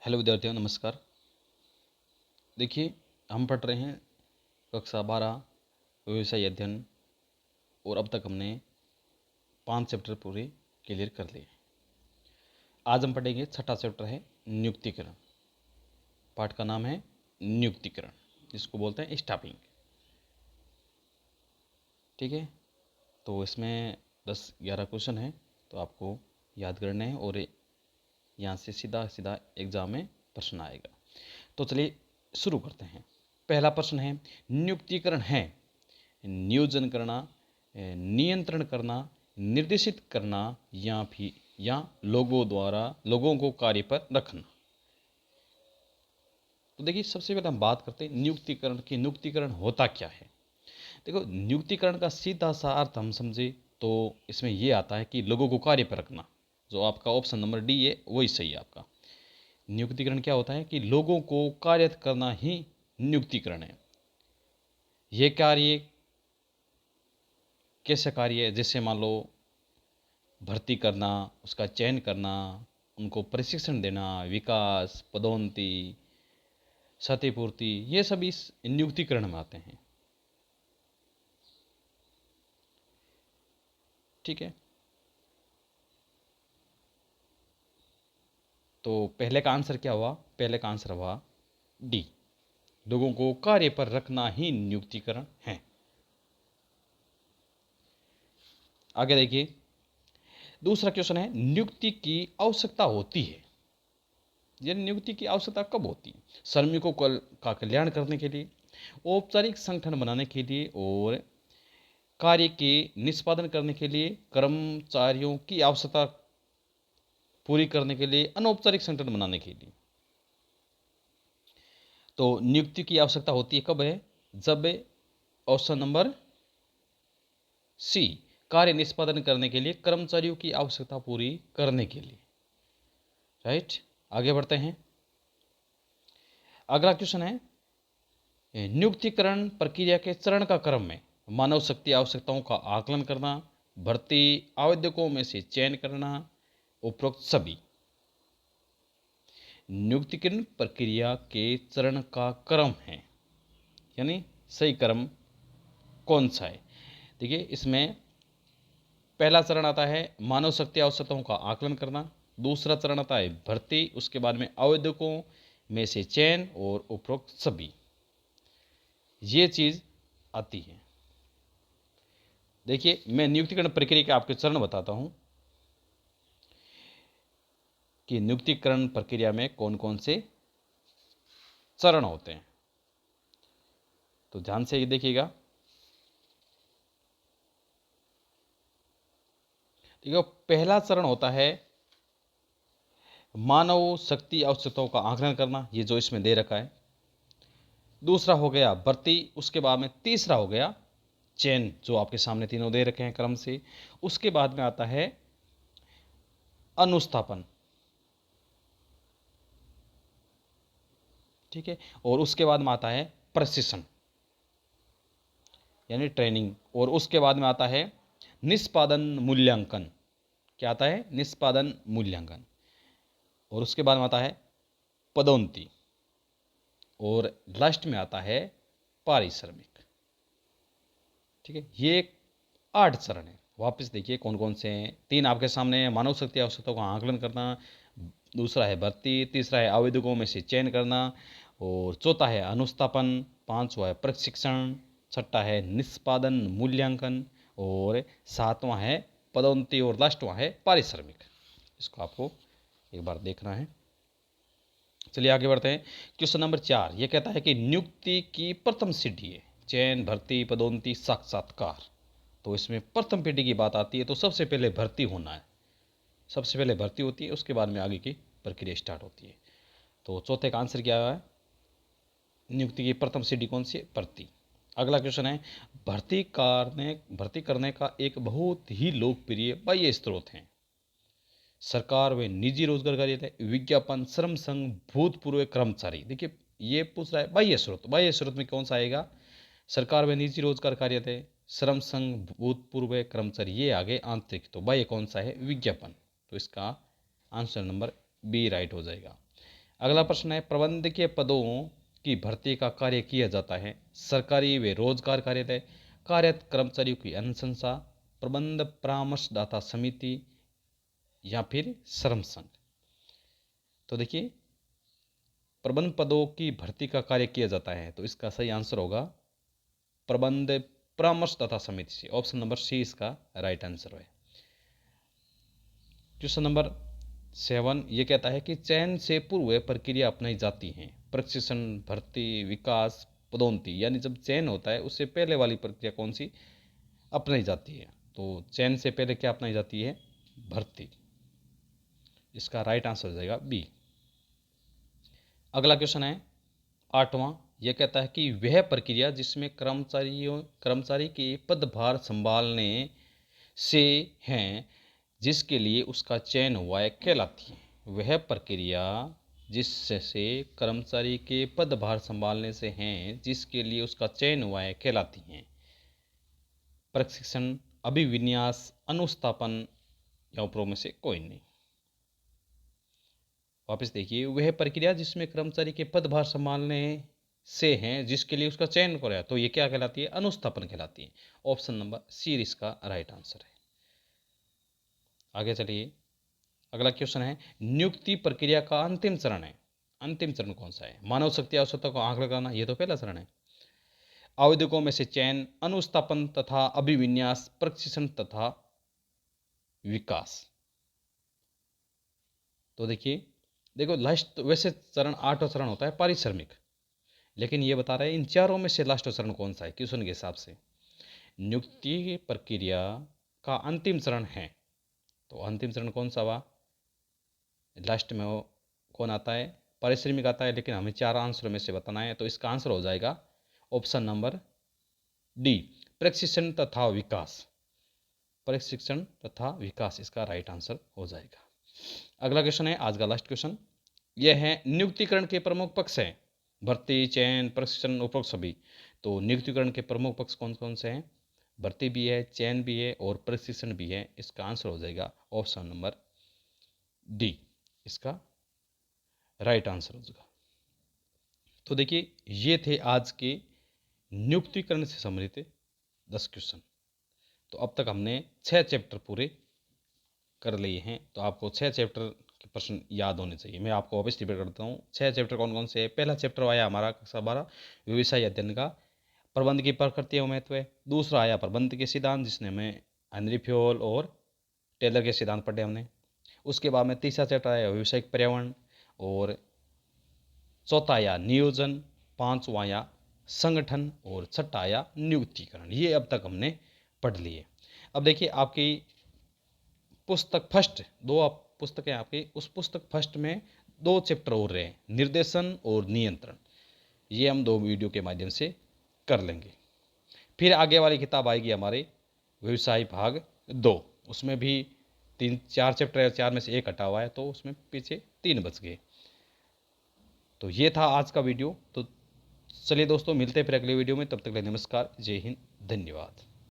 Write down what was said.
Hello विद्यार्थियों, नमस्कार। देखिए, हम पढ़ रहे हैं कक्षा 12 व्यवसाय अध्ययन और अब तक हमने 5 चैप्टर पूरे क्लियर कर लिए। आज हम पढ़ेंगे छठा चैप्टर है नियुक्तिकरण। पाठ का नाम है नियुक्तिकरण, जिसको बोलते हैं स्टाफिंग। ठीक है, तो इसमें 10-11 क्वेश्चन है, तो आपको याद करने हैं और यहाँ से सीधा सीधा एग्जाम में प्रश्न आएगा। तो चलिए शुरू करते हैं। पहला प्रश्न है, नियुक्तिकरण है नियोजन करना, नियंत्रण करना, निर्देशित करना या लोगों को कार्य पर रखना। तो देखिए, सबसे पहले हम बात करते हैं नियुक्तिकरण की। नियुक्तिकरण होता क्या है? देखो, नियुक्तिकरण का सीधा सा अर्थ हम समझे तो इसमें यह आता है कि लोगों को कार्य पर रखना। जो आपका ऑप्शन नंबर डी है वही सही है आपका। नियुक्तिकरण क्या होता है कि लोगों को कार्य करना ही नियुक्तिकरण है। यह कार्य कैसे कार्य है? जैसे मान लो भर्ती करना, उसका चयन करना, उनको प्रशिक्षण देना, विकास, पदोन्नति, क्षतिपूर्ति, ये सब इस नियुक्तिकरण में आते हैं। ठीक है, तो पहले का आंसर क्या हुआ? पहले का आंसर हुआ डी, लोगों को कार्य पर रखना ही नियुक्तिकरण है। आगे देखिए, दूसरा क्वेश्चन है, नियुक्ति की आवश्यकता होती है। यह नियुक्ति की आवश्यकता कब होती है? श्रमिकों का कल्याण करने के लिए, औपचारिक संगठन बनाने के लिए और कार्य के निष्पादन करने के लिए, कर्मचारियों की आवश्यकता पूरी करने के लिए, अनौपचारिक संगठन बनाने के लिए। तो नियुक्ति की आवश्यकता होती है कब है? जब ऑप्शन नंबर सी, कार्य निष्पादन करने के लिए, कर्मचारियों की आवश्यकता पूरी करने के लिए। राइट, आगे बढ़ते हैं। अगला क्वेश्चन है, नियुक्तिकरण प्रक्रिया के चरण का क्रम में मानव शक्ति आवश्यकताओं का आकलन करना, भर्ती आवेदकों में से चयन करना, उपरोक्त सभी। नियुक्तिकरण प्रक्रिया के चरण का क्रम है, यानी सही क्रम कौन सा है? देखिए, इसमें पहला चरण आता है मानव शक्ति आवश्यकताओं का आकलन करना, दूसरा चरण आता है भर्ती, उसके बाद में आवेदकों में से चयन और उपरोक्त सभी। ये चीज आती है। देखिए, मैं नियुक्तिकरण प्रक्रिया के आपके चरण बताता हूं कि नियुक्तिकरण प्रक्रिया में कौन कौन से चरण होते हैं। तो ध्यान से ये देखिएगा। देखो, पहला चरण होता है मानव शक्ति आवश्यकताओं का आकलन करना, ये जो इसमें दे रखा है। दूसरा हो गया भर्ती, उसके बाद में तीसरा हो गया चयन, जो आपके सामने तीनों दे रखे हैं क्रम से। उसके बाद में आता है अनुस्थापन। ठीक है, और उसके बाद में आता है प्रशिक्षण यानी ट्रेनिंग, और उसके बाद में आता है निष्पादन मूल्यांकन। क्या आता है? निष्पादन मूल्यांकन। और उसके बाद में आता है पदोन्नति, और लास्ट में आता है पारिश्रमिक। ठीक है, ये 8 चरण है। वापस देखिए कौन कौन से हैं। 3 आपके सामने है, मानव शक्ति आवश्यकताओं का आकलन करना, दूसरा है भर्ती, तीसरा है आवेदकों में से चयन करना, और चौथा है अनुस्थापन, पांचवा है प्रशिक्षण, छठा है निष्पादन मूल्यांकन, और सातवां है पदोन्नति, और लास्टवां है पारिश्रमिक। इसको आपको एक बार देखना है। चलिए आगे बढ़ते हैं। क्वेश्चन नंबर 4 ये कहता है कि नियुक्ति की प्रथम सीढ़ी है चयन, भर्ती, पदोन्नति, साक्षात्कार। तो इसमें प्रथम पीढ़ी की बात आती है, तो सबसे पहले भर्ती होना है। सबसे पहले भर्ती होती है, उसके बाद में आगे की प्रक्रिया स्टार्ट होती है। तो चौथे का आंसर क्या है? नियुक्ति की प्रथम सीढ़ी कौन सी है? भर्ती। अगला क्वेश्चन है, भर्ती करने का एक बहुत ही लोकप्रिय बाह्य स्रोत है। सरकार व निजी रोजगार कार्यालय, विज्ञापन, श्रम संघ, भूतपूर्व कर्मचारी। देखिए, ये पूछ रहा है बाह्य स्रोत। बाह्य स्रोत में कौन सा आएगा? सरकार व निजी रोजगार कार्यालय, श्रम संघ, भूतपूर्व कर्मचारी, ये आगे आंतरिक। तो बाह्य कौन सा है? विज्ञापन। तो इसका आंसर नंबर बी राइट हो जाएगा। अगला प्रश्न है, प्रबंधकीय पदों की भर्ती का कार्य किया जाता है सरकारी व रोजगार कार्यालय, कार्यरत कर्मचारियों की अनुशंसा, प्रबंध परामर्शदाता समिति या फिर श्रम संघ। तो देखिए, प्रबंध पदों की भर्ती का कार्य किया जाता है, तो इसका सही आंसर होगा प्रबंध परामर्शदाता समिति से। ऑप्शन नंबर सी इसका राइट आंसर है। क्वेश्चन नंबर 7 ये कहता है कि चयन से पूर्व प्रक्रिया अपनाई जाती है, प्रशिक्षण, भर्ती, विकास, पदोन्नति, यानी जब चयन होता है उससे पहले वाली प्रक्रिया कौन सी अपनाई जाती है? तो चयन से पहले क्या अपनाई जाती है? भर्ती। इसका राइट आंसर हो जाएगा बी। अगला क्वेश्चन है 8वां, यह कहता है कि वह प्रक्रिया जिसमें कर्मचारी के पदभार संभालने से हैं जिसके लिए उसका चयन हुआ है कहलाती है। वह प्रक्रिया जिससे कर्मचारी के पदभार संभालने से हैं जिसके लिए उसका चयन हुआ है कहलाती हैं। प्रशिक्षण, अभिविन्यास, अनुस्थापन या उपरों में से कोई नहीं। वापस देखिए, वह प्रक्रिया जिसमें कर्मचारी के पदभार संभालने से हैं जिसके लिए उसका चयन कराया, तो ये क्या कहलाती है? अनुस्थापन कहलाती है। ऑप्शन नंबर सी इसका राइट आंसर है। आगे चलिए, अगला क्वेश्चन है, नियुक्ति प्रक्रिया का अंतिम चरण है। अंतिम चरण कौन सा है? मानव शक्ति आवश्यकता को आंक लगाना, ये तो पहला चरण है। आवेदकों में से चयन, अनुस्थापन तथा अभिविन्यास, प्रशिक्षण तथा विकास। तो देखो लास्ट वैसे चरण 8वां चरण होता है पारिश्रमिक, लेकिन ये बता रहे हैं इन चारों में से लास्ट चरण कौन सा है क्वेश्चन के हिसाब से। नियुक्ति प्रक्रिया का अंतिम चरण है, तो अंतिम चरण कौन सा हुआ? लास्ट में वो कौन आता है? पारिश्रमिक आता है, लेकिन हमें 4 आंसरों में से बताना है, तो इसका आंसर हो जाएगा ऑप्शन नंबर डी, प्रशिक्षण तथा विकास। प्रशिक्षण तथा विकास इसका राइट आंसर हो जाएगा। अगला क्वेश्चन है आज का लास्ट क्वेश्चन, यह है नियुक्तिकरण के प्रमुख पक्ष हैं, भर्ती, चयन, प्रशिक्षण, उपरोक्त सभी। तो नियुक्तिकरण के प्रमुख पक्ष कौन कौन से हैं? भर्ती भी है, चयन भी है और प्रशिक्षण भी है। इसका आंसर हो जाएगा ऑप्शन नंबर डी, इसका राइट आंसर हो जाएगा। तो देखिए, ये थे आज के नियुक्तिकरण से संबंधित 10 क्वेश्चन। तो अब तक हमने 6 चैप्टर पूरे कर लिए हैं, तो आपको 6 चैप्टर के प्रश्न याद होने चाहिए। मैं आपको वापस रिपीट करता हूँ, 6 चैप्टर कौन कौन से है। पहला चैप्टर आया हमारा कक्षा 12 व्यवसाय अध्ययन का, प्रबंध की प्रकृति और महत्व। दूसरा आया प्रबंध के सिद्धांत, जिसने हमें हेनरी फ्योल और टेलर के सिद्धांत पढ़े हमने। उसके बाद में तीसरा चैप्टर आया व्यावसायिक पर्यावरण, और चौथा आया नियोजन, पांचवा आया संगठन, और छठा आया नियुक्तिकरण। ये अब तक हमने पढ़ लिए। अब देखिए, आपकी पुस्तक फर्स्ट, 2 पुस्तकें आपकी, उस पुस्तक फर्स्ट में 2 चैप्टर और रहे, निर्देशन और नियंत्रण। ये हम 2 वीडियो के माध्यम से कर लेंगे। फिर आगे वाली किताब आएगी हमारे व्यवसाय भाग 2, उसमें भी 4 चैप्टर है, 4 में से 1 हटा हुआ है, तो उसमें पीछे 3 बच गए। तो ये था आज का वीडियो। तो चलिए दोस्तों, मिलते हैं फिर अगले वीडियो में। तब तक के लिए नमस्कार, जय हिंद, धन्यवाद।